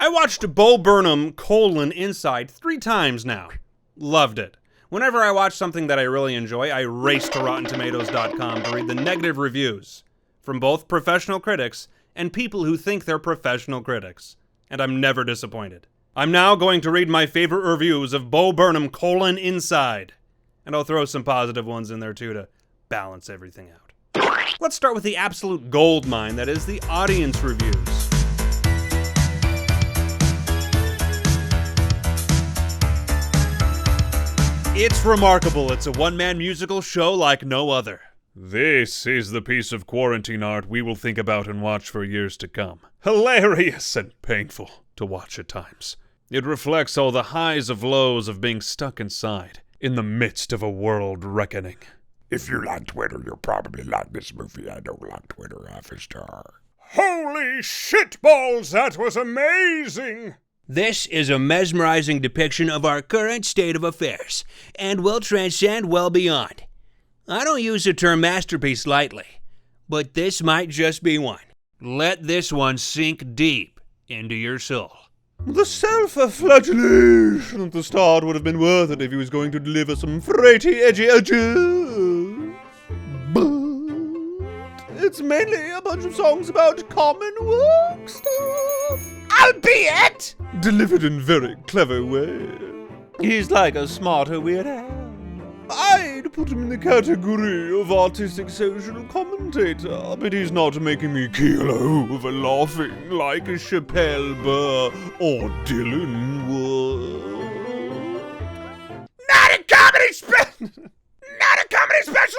I watched Bo Burnham, Inside 3 times now. Loved it. Whenever I watch something that I really enjoy, I race to RottenTomatoes.com to read the negative reviews from both professional critics and people who think they're professional critics. And I'm never disappointed. I'm now going to read my favorite reviews of Bo Burnham, Inside. And I'll throw some positive ones in there too to balance everything out. Let's start with the absolute gold mine that is the audience reviews. It's remarkable. It's a one-man musical show like no other. This is the piece of quarantine art we will think about and watch for years to come. Hilarious and painful to watch at times. It reflects all the highs of lows of being stuck inside in the midst of a world reckoning. If you like Twitter, you'll probably like this movie. I don't like Twitter half a star. Holy shitballs, that was amazing! This is a mesmerizing depiction of our current state of affairs, and will transcend well beyond. I don't use the term masterpiece lightly, but this might just be one. Let this one sink deep into your soul. The self-flagellation at the start would have been worth it if he was going to deliver some freighty, edgy edges. But it's mainly a bunch of songs about common work stuff. Albeit delivered in very clever way. He's like a smarter Weird Al. I'd put him in the category of artistic social commentator, but he's not making me keel over laughing like a Chappelle Burr or Dylan would. Not a comedy special,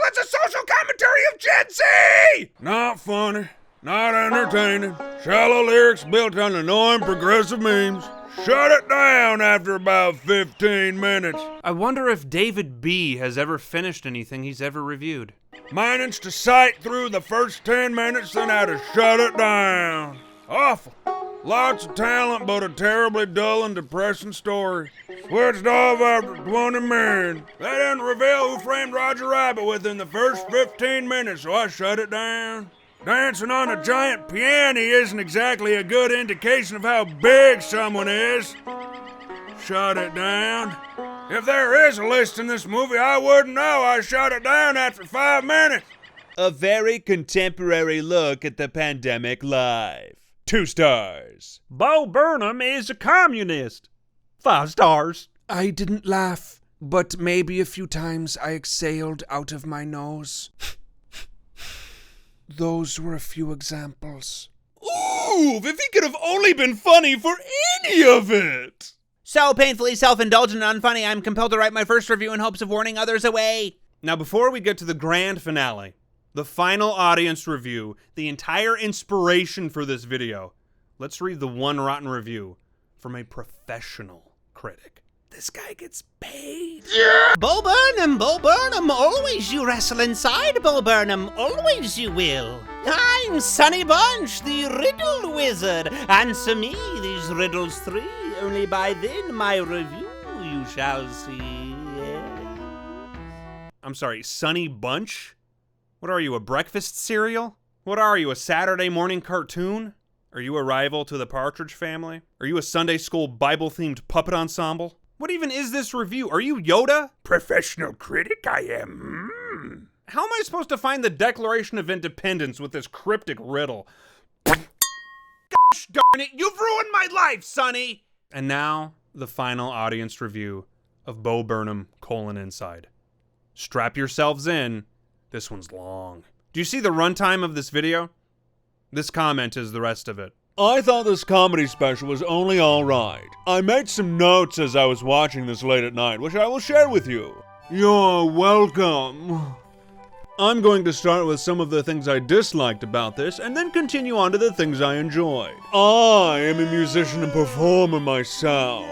it's a social commentary of Gen Z! Not funny, not entertaining, shallow lyrics built on annoying progressive memes. Shut it down after about 15 minutes. I wonder if David B. has ever finished anything he's ever reviewed. Managed to sight through the first 10 minutes, then had to shut it down. Awful. Lots of talent, but a terribly dull and depressing story. Switched off after 20 minutes. They didn't reveal who framed Roger Rabbit within the first 15 minutes, so I shut it down. Dancing on a giant piano isn't exactly a good indication of how big someone is. Shut it down. If there is a list in this movie, I wouldn't know. I shut it down after 5 minutes. A very contemporary look at the pandemic live. 2 stars. Bo Burnham is a communist. 5 stars. I didn't laugh, but maybe a few times I exhaled out of my nose. Those were a few examples. Ooh, if he could have only been funny for any of it! So painfully self-indulgent and unfunny, I'm compelled to write my first review in hopes of warning others away. Now, before we get to the grand finale, the final audience review, the entire inspiration for this video, let's read the one rotten review from a professional critic. This guy gets paid. Yeah. Bo Burnham, always you wrestle inside, Bo Burnham, always you will. I'm Sonny Bunch, the riddle wizard. Answer me these riddles 3, only by then my review you shall see. I'm sorry, Sonny Bunch? What are you, a breakfast cereal? What are you, a Saturday morning cartoon? Are you a rival to the Partridge Family? Are you a Sunday school Bible-themed puppet ensemble? What even is this review? Are you Yoda? Professional critic I am. How am I supposed to find the Declaration of Independence with this cryptic riddle? Gosh darn it, you've ruined my life, Sonny! And now, the final audience review of Bo Burnham, Inside. Strap yourselves in. This one's long. Do you see the runtime of this video? This comment is the rest of it. I thought this comedy special was only alright. I made some notes as I was watching this late at night, which I will share with you. You're welcome. I'm going to start with some of the things I disliked about this, and then continue on to the things I enjoyed. I am a musician and performer myself.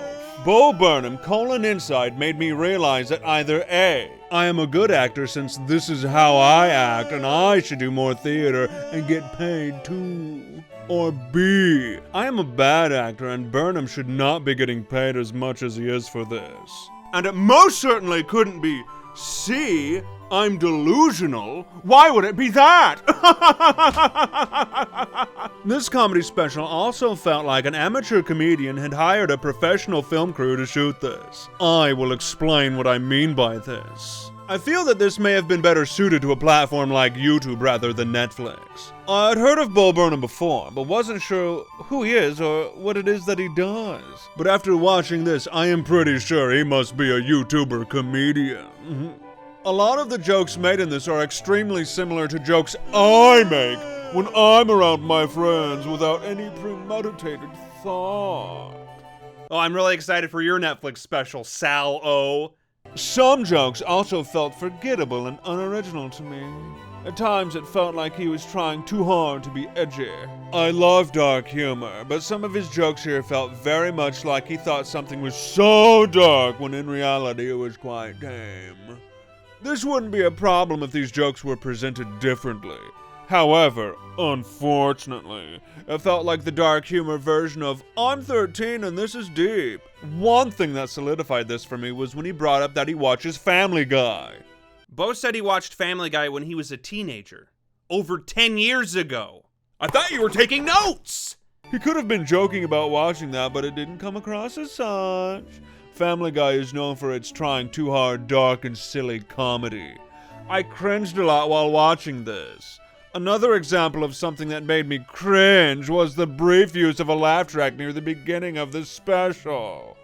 Bo Burnham, Inside made me realize that either A, I am a good actor since this is how I act and I should do more theater and get paid too. Or B, I am a bad actor and Burnham should not be getting paid as much as he is for this. And it most certainly couldn't be C, I'm delusional? Why would it be that? This comedy special also felt like an amateur comedian had hired a professional film crew to shoot this. I will explain what I mean by this. I feel that this may have been better suited to a platform like YouTube rather than Netflix. I'd heard of Bo Burnham before, but wasn't sure who he is or what it is that he does. But after watching this, I am pretty sure he must be a YouTuber comedian. A lot of the jokes made in this are extremely similar to jokes I make when I'm around my friends without any premeditated thought. Oh, I'm really excited for your Netflix special, Sal O. Some jokes also felt forgettable and unoriginal to me. At times it felt like he was trying too hard to be edgy. I love dark humor, but some of his jokes here felt very much like he thought something was so dark when in reality it was quite tame. This wouldn't be a problem if these jokes were presented differently. However, unfortunately, it felt like the dark humor version of I'm 13 and this is deep. One thing that solidified this for me was when he brought up that he watches Family Guy. Bo said he watched Family Guy when he was a teenager. Over 10 years ago. I thought you were taking notes! He could have been joking about watching that, but it didn't come across as such. Family Guy is known for its trying too hard, dark, and silly comedy. I cringed a lot while watching this. Another example of something that made me cringe was the brief use of a laugh track near the beginning of the special.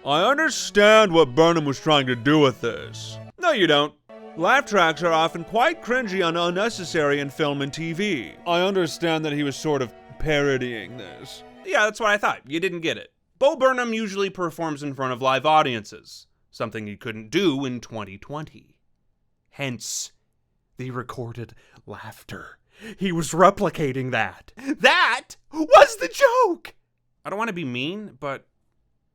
I understand what Burnham was trying to do with this. No, you don't. Laugh tracks are often quite cringy and unnecessary in film and TV. I understand that he was sort of parodying this. Yeah, that's what I thought. You didn't get it. Bo Burnham usually performs in front of live audiences, something he couldn't do in 2020. Hence, the recorded laughter. He was replicating that. That was the joke! I don't want to be mean, but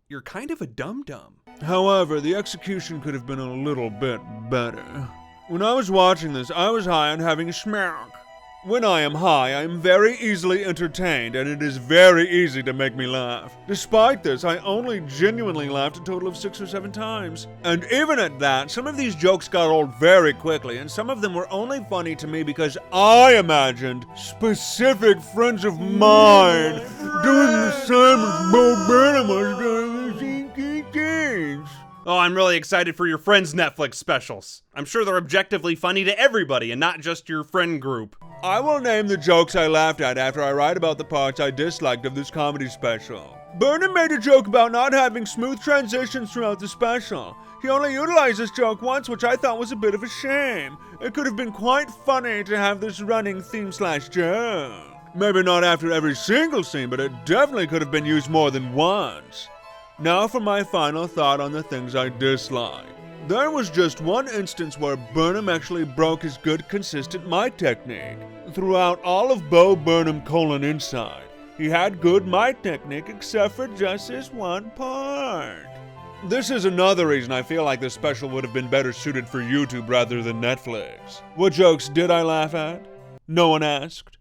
you're kind of a dum-dum. However, the execution could have been a little bit better. When I was watching this, I was high on having a smack. When I am high, I am very easily entertained, and it is very easy to make me laugh. Despite this, I only genuinely laughed a total of 6 or 7 times. And even at that, some of these jokes got old very quickly, and some of them were only funny to me because I imagined specific friends of mine doing the same as Bo Burnham was doing the same things. Oh, I'm really excited for your friends' Netflix specials. I'm sure they're objectively funny to everybody and not just your friend group. I will name the jokes I laughed at after I write about the parts I disliked of this comedy special. Burnham made a joke about not having smooth transitions throughout the special. He only utilized this joke once, which I thought was a bit of a shame. It could have been quite funny to have this running theme/joke. Maybe not after every single scene, but it definitely could have been used more than once. Now for my final thought on the things I dislike. There was just one instance where Burnham actually broke his good, consistent mic technique. Throughout all of Bo Burnham: Inside, he had good mic technique except for just this one part. This is another reason I feel like this special would have been better suited for YouTube rather than Netflix. What jokes did I laugh at? No one asked.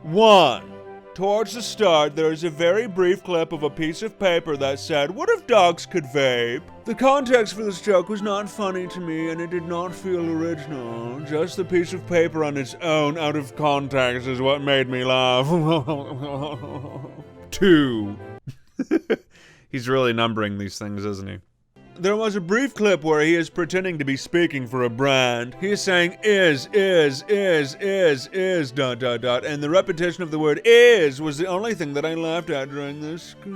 1. Towards the start, there is a very brief clip of a piece of paper that said, "What if dogs could vape?" The context for this joke was not funny to me, and it did not feel original. Just the piece of paper on its own, out of context, is what made me laugh. 2. He's really numbering these things, isn't he? There was a brief clip where he is pretending to be speaking for a brand. He is saying is, and the repetition of the word is was the only thing that I laughed at during this sketch.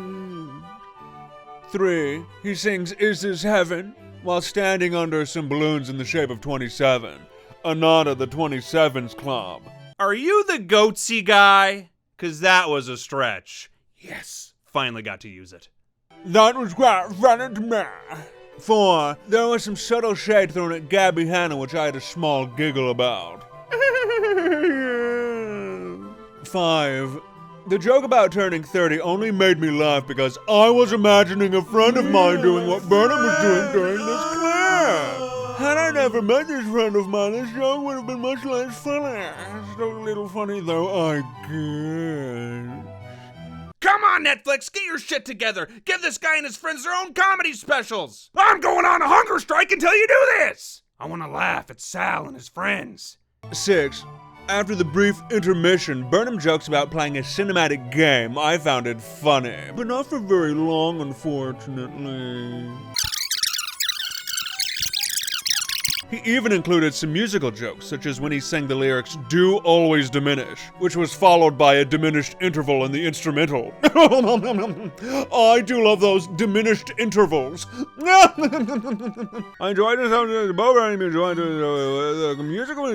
3. He sings "Is This Heaven?" while standing under some balloons in the shape of 27. A nod at the 27s Club. Are you the goatsy guy? 'Cause that was a stretch. Yes, finally got to use it. That was quite funny to me. 4. There was some subtle shade thrown at Gabby Hanna, which I had a small giggle about. 5. The joke about turning 30 only made me laugh because I was imagining a friend of mine doing what Burnham was doing during this clip. Had I never met this friend of mine, this joke would have been much less funny. Still a little funny though, I guess. Come on, Netflix, get your shit together. Give this guy and his friends their own comedy specials. I'm going on a hunger strike until you do this. I want to laugh at Sal and his friends. 6. After the brief intermission, Burnham jokes about playing a cinematic game. I found it funny, but not for very long, unfortunately. He even included some musical jokes, such as when he sang the lyrics, "Do always diminish," which was followed by a diminished interval in the instrumental. I do love those diminished intervals. I enjoyed this episode of Bo Burnham, enjoyed the musical.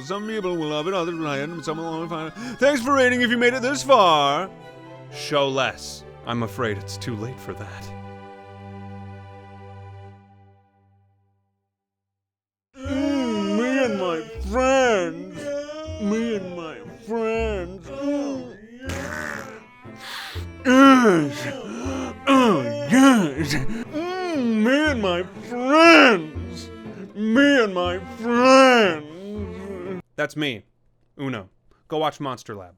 Some people will love it, others will hate it, some will find it. Thanks for rating if you made it this far. Show less. I'm afraid it's too late for that. Me and my friends. Me and my friends. Yes. Yes. Me and my friends. Me and my friends. That's me, Uno. Go watch Monster Lab.